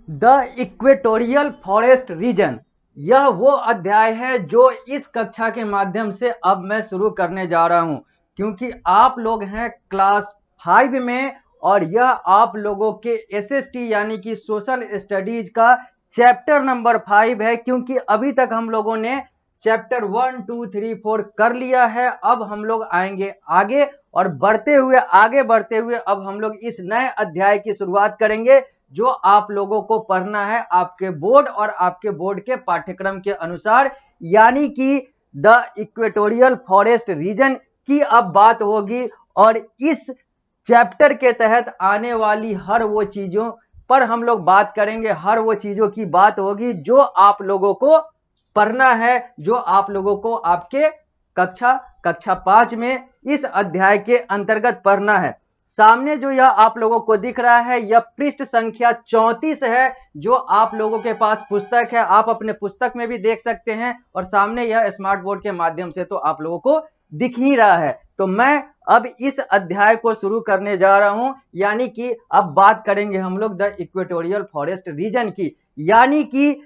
The equatorial forest reason, यह वो अध्याय है जो इस कक्षा के माध्यम से अब मैं शुरू करने जा रहा हूं, क्योंकि आप लोग हैं क्लास 5 में और यह आप लोगों के एसएसटी यानी कि सोशल स्टडीज का चैप्टर नंबर 5 है। क्योंकि अभी तक हम लोगों ने चैप्टर 1 2 3 4 कर लिया है। अब हम लोग आएंगे आगे और आगे बढ़ते हुए अब हम लोग इस नए अध्याय की शुरुआत करेंगे जो आप लोगों को पढ़ना है आपके बोर्ड और आपके बोर्ड के पाठ्यक्रम के अनुसार, यानी कि द इक्वेटोरियल फॉरेस्ट रीजन की अब बात होगी। और इस चैप्टर के तहत आने वाली हर वो चीजों पर हम लोग बात करेंगे, हर वो चीजों की बात होगी जो आप लोगों को पढ़ना है, जो आप लोगों को आपके कक्षा 5 में इस अध्याय के अंतर्गत पढ़ना है। सामने जो यह आप लोगों को दिख रहा है यह पृष्ठ संख्या 34 है, जो आप लोगों के पास पुस्तक है। आप अपने पुस्तक में भी देख सकते हैं और सामने यह स्मार्ट बोर्ड के माध्यम से तो आप लोगों को दिख ही रहा है। तो मैं अब इस अध्याय को शुरू करने जा रहा हूं, यानी कि अब बात करेंगे हम लोग द इक्वेटोरियल फॉरेस्ट रीजन की, यानी कि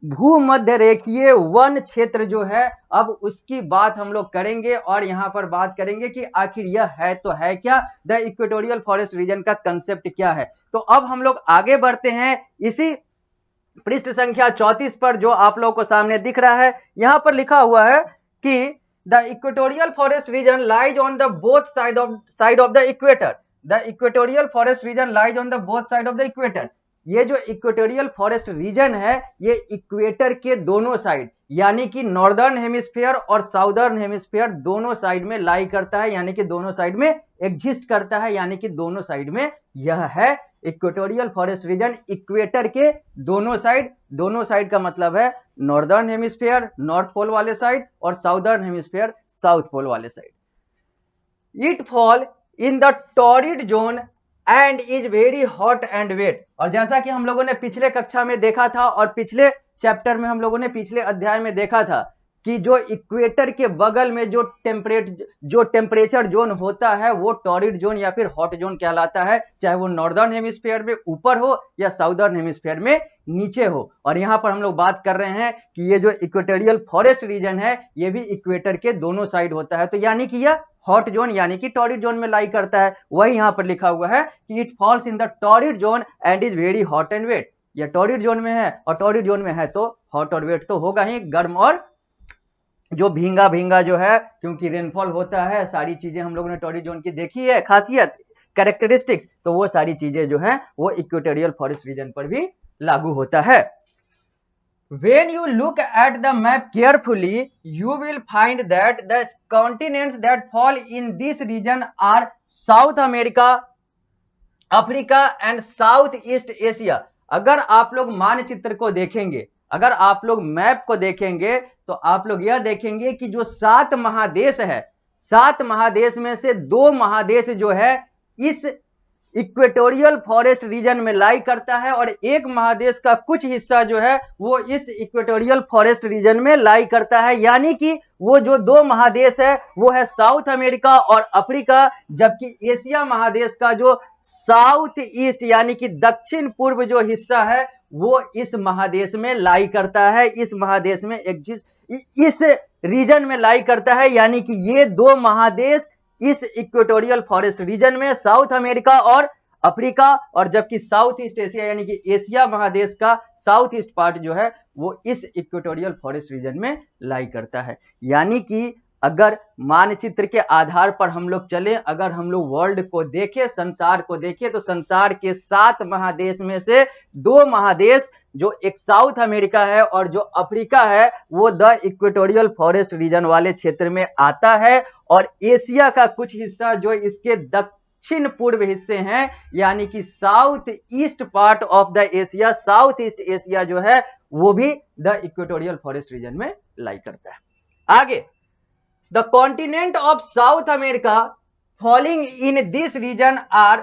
भूमध्य रेखीय वन क्षेत्र जो है, अब उसकी बात हम लोग करेंगे और यहां पर बात करेंगे कि आखिर यह है तो है क्या, द इक्वेटोरियल फॉरेस्ट रीजन का कंसेप्ट क्या है। तो अब हम लोग आगे बढ़ते हैं इसी पृष्ठ संख्या 34 पर, जो आप लोगों को सामने दिख रहा है। यहां पर लिखा हुआ है कि the equatorial forest reason lies on the both side of the equator. The equatorial forest reason lies on the both side of the equator. ये जो इक्वेटोरियल फॉरेस्ट रीजन है ये इक्वेटर के दोनों साइड, यानी कि नॉर्दर्न हेमिस्फीयर और southern hemisphere दोनों साइड में लाई करता है, यानी कि दोनों साइड में एग्जिस्ट करता है, यानी कि दोनों साइड में यह है इक्वेटोरियल फॉरेस्ट रीजन। इक्वेटर के दोनों साइड का मतलब है नॉर्दर्न हेमिस्फीयर नॉर्थ पोल वाले साइड और साउदर्न हेमिस्फीयर साउथ पोल वाले side. It fall in the torrid zone and is very hot and wet. और जैसा कि हम लोगों ने पिछले कक्षा में देखा था और पिछले चैप्टर में हम लोगों ने पिछले अध्याय में देखा था कि जो इक्वेटर के बगल में जो टेम्परेचर जोन होता है वो टॉरिड जोन या फिर हॉट जोन कहलाता है, चाहे वो नॉर्दर्न हेमिस्फीयर में ऊपर हो या साउदर्न हेमिस्फीयर में नीचे हो। और यहां पर हम लोग बात कर रहे हैं कि ये जो इक्वेटोरियल फॉरेस्ट रीजन है ये भी इक्वेटर के दोनों साइड होता है, तो यानी कि यह हॉट जोन यानी कि टॉरिड जोन में लाई करता है। वही यहां पर लिखा हुआ है कि it falls in the torrid zone and is very hot and wet. यह टॉरिड जोन में है और टॉरिड जोन में है तो हॉट और वेट तो होगा ही, गर्म और जो भींगा भींगा जो है, क्योंकि रेनफॉल होता है। सारी चीजें हम लोगों ने टॉरिड जोन की देखी है, खासियत कैरेक्टरिस्टिक्स, तो वो सारी चीजें जो है वो इक्वेटोरियल फॉरेस्ट रीजन पर भी लागू होता है। When you look at the map carefully, you will find that the continents that fall in this region are South America, Africa and south east Asia. अगर आप लोग मानचित्र को देखेंगे, अगर आप लोग मैप को देखेंगे तो आप लोग यह देखेंगे कि जो 7 महादेश है, 7 महादेश में से 2 महादेश जो है इस इक्वेटोरियल फॉरेस्ट रीजन में लाई करता है और एक महादेश का कुछ हिस्सा जो है वो इस इक्वेटोरियल फॉरेस्ट रीजन में लाई करता है, यानी कि वो जो 2 महादेश है वो है साउथ अमेरिका और अफ्रीका, जबकि एशिया महादेश का जो साउथ ईस्ट यानी कि दक्षिण पूर्व जो हिस्सा है वो इस महादेश में लाई करता है, इस महादेश में इस रीजन में लाई करता है, यानी कि ये 2 महादेश इस इक्वेटोरियल फॉरेस्ट रीजन में साउथ अमेरिका और अफ्रीका, और जबकि साउथ ईस्ट एशिया यानी कि एशिया महादेश का साउथ ईस्ट पार्ट जो है वो इस इक्वेटोरियल फॉरेस्ट रीजन में लाई करता है। यानी कि अगर मानचित्र के आधार पर हम लोग चले, अगर हम लोग वर्ल्ड को देखें, संसार को देखें, तो संसार के 7 महादेश में से 2 महादेश जो एक साउथ अमेरिका है और जो अफ्रीका है वो द इक्वेटोरियल फॉरेस्ट रीजन वाले क्षेत्र में आता है, और एशिया का कुछ हिस्सा जो इसके दक्षिण पूर्व हिस्से हैं यानी कि south east part of the Asia, south east Asia जो है वो भी द इक्वेटोरियल फॉरेस्ट रीजन में लाई करता है। आगे, the continent of South America falling in this region are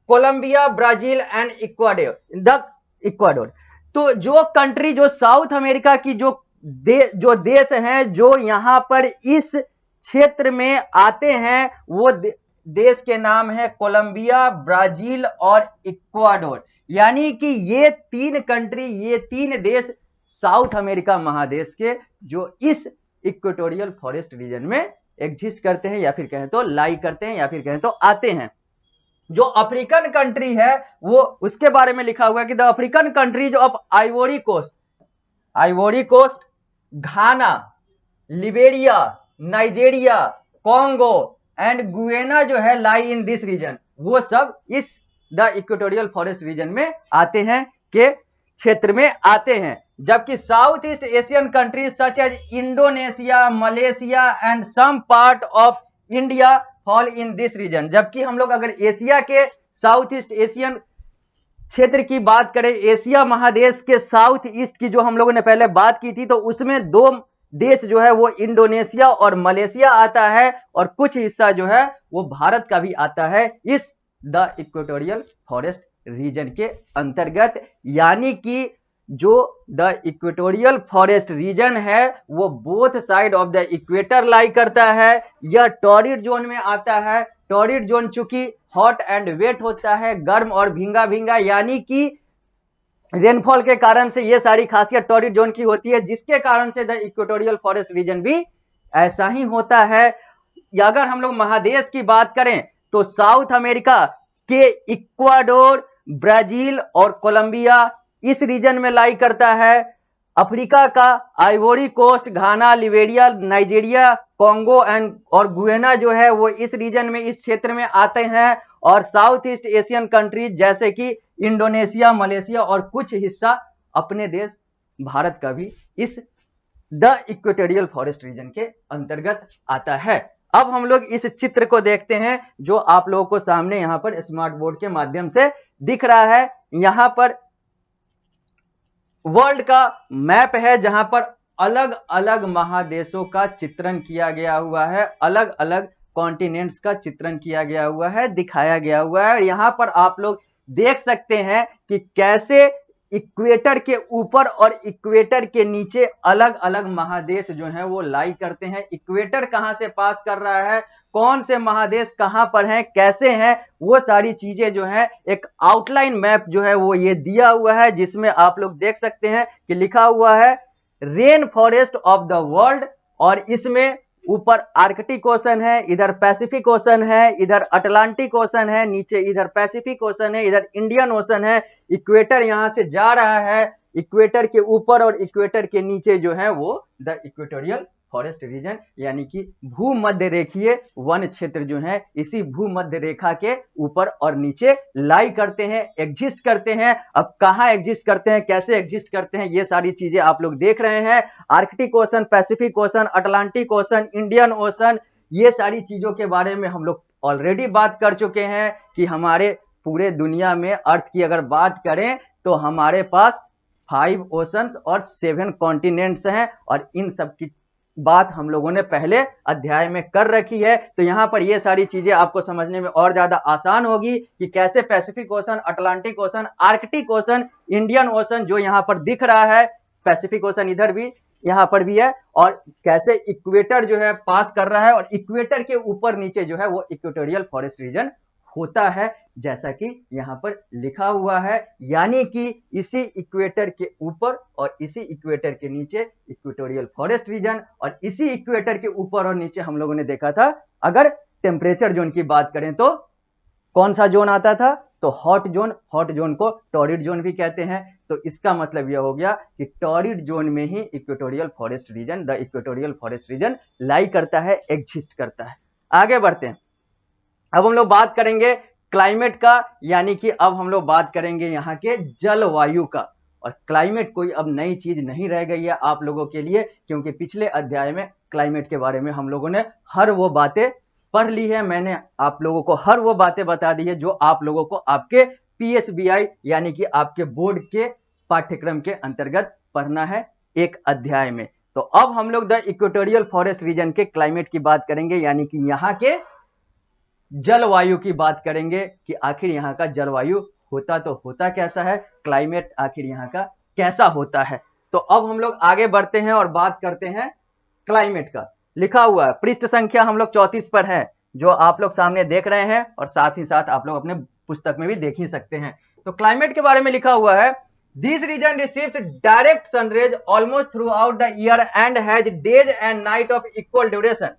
Colombia, Brazil and Ecuador. तो जो कंट्री, जो साउथ अमेरिका की जो देश हैं जो यहां पर इस क्षेत्र में आते हैं वो देश के नाम है कोलंबिया, ब्राजील और इक्वाडोर। यानी कि ये 3 कंट्री, ये 3 देश साउथ अमेरिका महादेश के जो इस इक्वेटोरियल फॉरेस्ट रीजन में एग्जिस्ट करते हैं, या फिर कहें तो लाई करते हैं, या फिर कहें तो आते हैं। जो अफ्रीकन कंट्री है वो उसके बारे में लिखा हुआ है कि the African countries of Ivory Coast, Ghana, Liberia, Nigeria, Congo and Guinea जो है लाई इन दिस रीजन, वो सब इस द इक्वेटोरियल फॉरेस्ट रीजन में आते हैं, के क्षेत्र में आते हैं। जबकि South East Asian countries such as Indonesia, Malaysia and some part of India fall in this region. जबकि हम लोग अगर एशिया के साउथ ईस्ट एशियन क्षेत्र की बात करें, एशिया महादेश के साउथ ईस्ट की जो हम लोगों ने पहले बात की थी, तो उसमें 2 देश जो है वो इंडोनेशिया और मलेशिया आता है, और कुछ हिस्सा जो है वो भारत का भी आता है इस द इक्वेटोरियल फॉरेस्ट रीजन के अंतर्गत। यानी कि जो द इक्वेटोरियल फॉरेस्ट रीजन है वो both side of the equator lie करता है। यह टॉरिड जोन में आता है। टॉरिड जोन चूंकि हॉट एंड वेट होता है, गर्म और भींगा भींगा, यानी कि रेनफॉल के कारण से ये सारी खासियत टॉरिड जोन की होती है, जिसके कारण से द इक्वेटोरियल फॉरेस्ट रीजन भी ऐसा ही होता है। अगर हम लोग महादेश की बात करें तो साउथ अमेरिका के इक्वाडोर, ब्राजील और कोलंबिया इस रीजन में लाई करता है। अफ्रीका का Ivory Coast, Ghana, Liberia, Nigeria, Congo and और गुयेना जो है वो इस रीजन में, इस क्षेत्र में आते हैं। और साउथ ईस्ट एशियन कंट्रीज जैसे कि इंडोनेशिया, मलेशिया और कुछ हिस्सा अपने देश भारत का भी इस द इक्वेटोरियल फॉरेस्ट रीजन के अंतर्गत आता है। अब हम लोग इस चित्र को देखते हैं जो आप लोगों को सामने यहां पर स्मार्ट बोर्ड के माध्यम से दिख रहा है। यहां पर वर्ल्ड का मैप है जहां पर अलग अलग महादेशों का चित्रण किया गया हुआ है, अलग अलग कॉन्टिनेंट्स का चित्रण किया गया हुआ है, दिखाया गया हुआ है। यहां पर आप लोग देख सकते हैं कि कैसे इक्वेटर के ऊपर और इक्वेटर के नीचे अलग अलग महादेश जो हैं वो लाई करते हैं। इक्वेटर कहां से पास कर रहा है, कौन से महादेश कहां पर हैं, कैसे हैं, वो सारी चीजें जो हैं एक आउटलाइन मैप जो है वो ये दिया हुआ है, जिसमें आप लोग देख सकते हैं कि लिखा हुआ है rain forest of the world. और इसमें ऊपर आर्कटिक ओशन है, इधर पैसिफिक ओशन है, इधर अटलांटिक ओशन है, नीचे इधर पैसिफिक ओशन है, इधर इंडियन ओशन है। इक्वेटर यहां से जा रहा है, इक्वेटर के ऊपर और इक्वेटर के नीचे जो है वो द इक्वेटोरियल फॉरेस्ट रीजन यानी कि भूमध्य रेखीय वन क्षेत्र जो है इसी भूमध्य रेखा के ऊपर और नीचे लाई करते हैं, एग्जिस्ट करते हैं। अब कहां एग्जिस्ट करते हैं, कैसे एग्जिस्ट करते हैं, ये सारी चीजें आप लोग देख रहे हैं। Arctic ocean, Pacific ocean, Atlantic ocean, Indian ocean, ये सारी चीजों के बारे में हम लोग ऑलरेडी बात कर चुके हैं कि हमारे पूरे दुनिया में अर्थ की अगर बात करें तो हमारे पास 5 ओशंस और 7 कॉन्टिनेंट्स हैं, और इन सब की बात हम लोगों ने पहले अध्याय में कर रखी है। तो यहां पर ये सारी चीजें आपको समझने में और ज्यादा आसान होगी कि कैसे Pacific ocean, Atlantic ocean, Arctic ocean, Indian ocean जो यहां पर दिख रहा है, पैसिफिक ओशन इधर भी यहां पर भी है, और कैसे इक्वेटर जो है पास कर रहा है, और इक्वेटर के ऊपर नीचे जो है वो इक्वेटोरियल फॉरेस्ट रीजन होता है, जैसा कि यहां पर लिखा हुआ है। यानी कि इसी इक्वेटर के ऊपर और इसी इक्वेटर के नीचे इक्वेटोरियल फॉरेस्ट रीजन, और इसी इक्वेटर के ऊपर और नीचे हम लोगों ने देखा था अगर टेम्परेचर जोन की बात करें तो कौन सा जोन आता था, तो हॉट जोन। हॉट जोन को टॉरिड जोन भी कहते हैं। तो इसका मतलब यह हो गया कि टॉरिड जोन में ही equatorial forest region, the equatorial forest region lie करता है, एग्जिस्ट करता है। आगे बढ़ते हैं। अब हम लोग बात करेंगे क्लाइमेट का, यानी कि अब हम लोग बात करेंगे यहाँ के जलवायु का। और क्लाइमेट कोई अब नई चीज नहीं रह गई है आप लोगों के लिए, क्योंकि पिछले अध्याय में क्लाइमेट के बारे में हम लोगों ने हर वो बातें पढ़ ली है। मैंने आप लोगों को हर वो बातें बता दी है जो आप लोगों को आपके PSBI यानी कि आपके बोर्ड के पाठ्यक्रम के अंतर्गत पढ़ना है एक अध्याय में। तो अब हम लोग द इक्वेटोरियल फॉरेस्ट रीजन के क्लाइमेट की बात करेंगे, यानी कि यहाँ के जलवायु की बात करेंगे कि आखिर यहाँ का जलवायु होता तो होता कैसा है, क्लाइमेट आखिर यहाँ का कैसा होता है। तो अब हम लोग आगे बढ़ते हैं और बात करते हैं क्लाइमेट का। लिखा हुआ है पृष्ठ संख्या हम लोग 34 पर है, जो आप लोग सामने देख रहे हैं, और साथ ही साथ आप लोग अपने पुस्तक में भी देख ही सकते हैं। तो क्लाइमेट के बारे में लिखा हुआ है, this region receives direct sun rays almost throughout the year and has days and night of equal duration.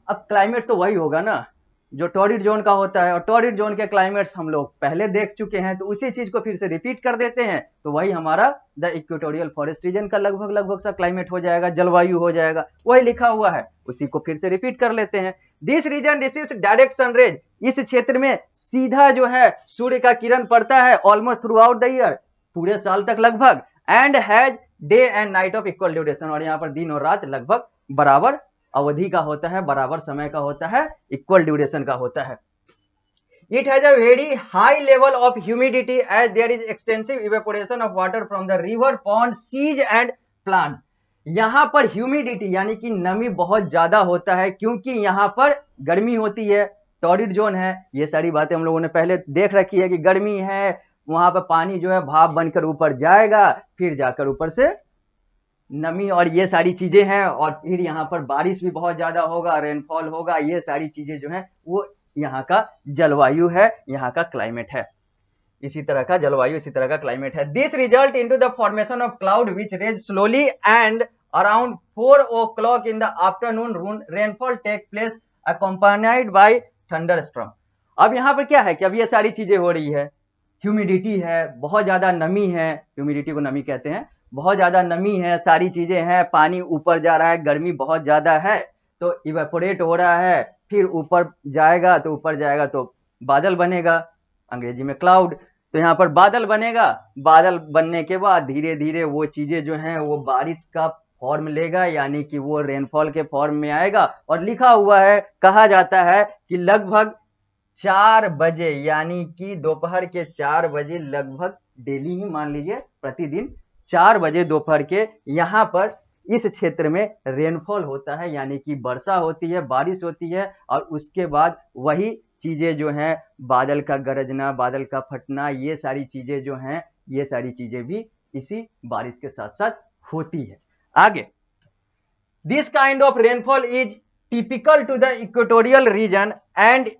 अब क्लाइमेट तो वही होगा ना जो टॉरिड जोन का होता है, और टॉरिड जोन के क्लाइमेट्स हम लोग पहले देख चुके हैं, तो उसी चीज को फिर से रिपीट कर देते हैं, तो वही हमारा द इक्वेटोरियल फॉरेस्ट रीजन का लगभग सा क्लाइमेट हो जाएगा, जलवायु हो जाएगा, वही लिखा हुआ है, उसी को फिर से रिपीट कर लेते हैं। This region receives direct sun rays, इस क्षेत्र में सीधा जो है सूर्य का किरण पड़ता है almost throughout the year, पूरे साल तक लगभग, and has day and night of equal duration, और यहाँ पर दिन और रात लगभग बराबर अवधि का होता है, बराबर समय का होता है, इक्वल ड्यूरेशन का होता है। It has a very high level of humidity as there is extensive evaporation of water from the river, pond, seas and plants. यहां पर ह्यूमिडिटी यानी कि नमी बहुत ज्यादा होता है, क्योंकि यहां पर गर्मी होती है, टॉरिड जोन है, ये सारी बातें हम लोगों ने पहले देख रखी है कि गर्मी है, वहां पर पानी जो है भाप बनकर ऊपर जाएगा, फिर जाकर ऊपर से नमी और ये सारी चीजें हैं, और फिर यहाँ पर बारिश भी बहुत ज्यादा होगा, रेनफॉल होगा, ये सारी चीजें जो हैं वो यहाँ का जलवायु है, यहाँ का क्लाइमेट है, इसी तरह का जलवायु, इसी तरह का क्लाइमेट है। This result into the formation of cloud which rise slowly and around 4 o'clock in the afternoon rainfall take place accompanied by thunderstorm. अब यहाँ पर क्या है कि अब ये सारी चीजें हो रही है, ह्यूमिडिटी है, बहुत ज्यादा नमी है, ह्यूमिडिटी को नमी कहते हैं, बहुत ज्यादा नमी है, सारी चीजें हैं, पानी ऊपर जा रहा है, गर्मी बहुत ज्यादा है, तो इवेपोरेट हो रहा है, फिर ऊपर जाएगा, तो ऊपर जाएगा तो बादल बनेगा, अंग्रेजी में क्लाउड, तो यहाँ पर बादल बनेगा, बादल बनने के बाद धीरे धीरे वो चीजें जो हैं वो बारिश का फॉर्म लेगा, यानी कि वो रेनफॉल के फॉर्म में आएगा, और लिखा हुआ है, कहा जाता है कि लगभग 4 बजे यानी कि दोपहर के 4 बजे लगभग डेली ही मान लीजिए प्रतिदिन 4 बजे दोपहर के यहाँ पर इस क्षेत्र में रेनफॉल होता है, यानी कि वर्षा होती है, बारिश होती है, और उसके बाद वही चीजें जो हैं, बादल का गरजना, बादल का फटना, ये सारी चीजें जो हैं, ये सारी चीजें भी इसी बारिश के साथ साथ होती है। आगे, this kind of rainfall is typical to the equatorial region and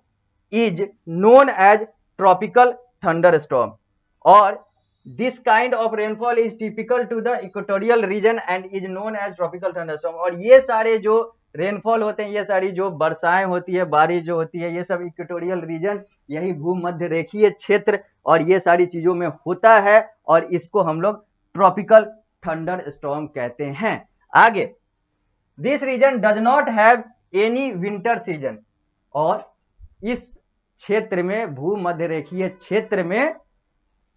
is known as tropical thunderstorm, or this kind of rainfall is typical to the equatorial region and is known as tropical thunderstorm। और ये सारे जो rainfall होते हैं, ये सारी जो वर्षाएं होती है, बारिश जो होती है, ये सब इक्वेटोरियल रीजन, यही भूमध्य रेखीय क्षेत्र और ये सारी चीजों में होता है, और इसको हम लोग ट्रॉपिकल थंडर स्टॉर्म कहते हैं। आगे, this region does not have any winter season, और इस क्षेत्र में, भूमध्य रेखीय क्षेत्र में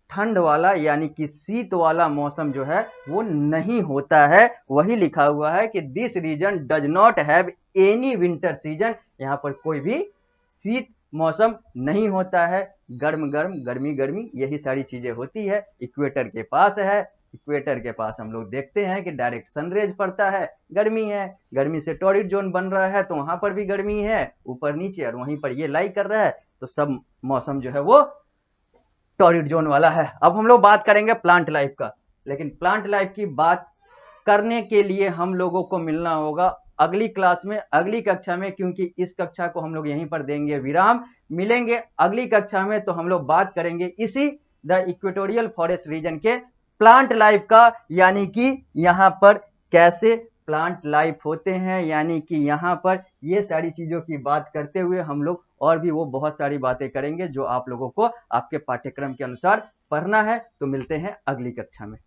ठंड वाला यानी कि शीत वाला मौसम जो है वो नहीं होता है, वही लिखा हुआ है कि this region does not have any winter season, यहाँ पर कोई भी शीत मौसम नहीं होता है, गर्म गर्म, गर्मी गर्मी, यही सारी चीजें होती है, इक्वेटर के पास है, इक्वेटर के पास हम लोग देखते हैं कि डायरेक्ट सनरेज पड़ता है, गर्मी है, गर्मी से टॉरिड जोन बन रहा है, तो वहां पर भी गर्मी है ऊपर नीचे, और वहीं पर ये लाई कर रहा है, तो सब मौसम जो है वो टॉरिड जोन वाला है। अब हम लोग बात करेंगे प्लांट लाइफ का, लेकिन प्लांट लाइफ की बात करने के लिए हम लोगों को मिलना होगा अगली क्लास में, अगली कक्षा में, क्योंकि इस कक्षा को हम लोग यहीं पर देंगे विराम। मिलेंगे अगली कक्षा में, तो हम लोग बात करेंगे इसी द इक्वेटोरियल फॉरेस्ट रीजन के प्लांट लाइफ का, यानी कि यहाँ पर कैसे प्लांट लाइफ होते हैं, यानी कि यहाँ पर ये सारी चीजों की बात करते हुए हम लोग और भी वो बहुत सारी बातें करेंगे जो आप लोगों को आपके पाठ्यक्रम के अनुसार पढ़ना है। तो मिलते हैं अगली कक्षा में।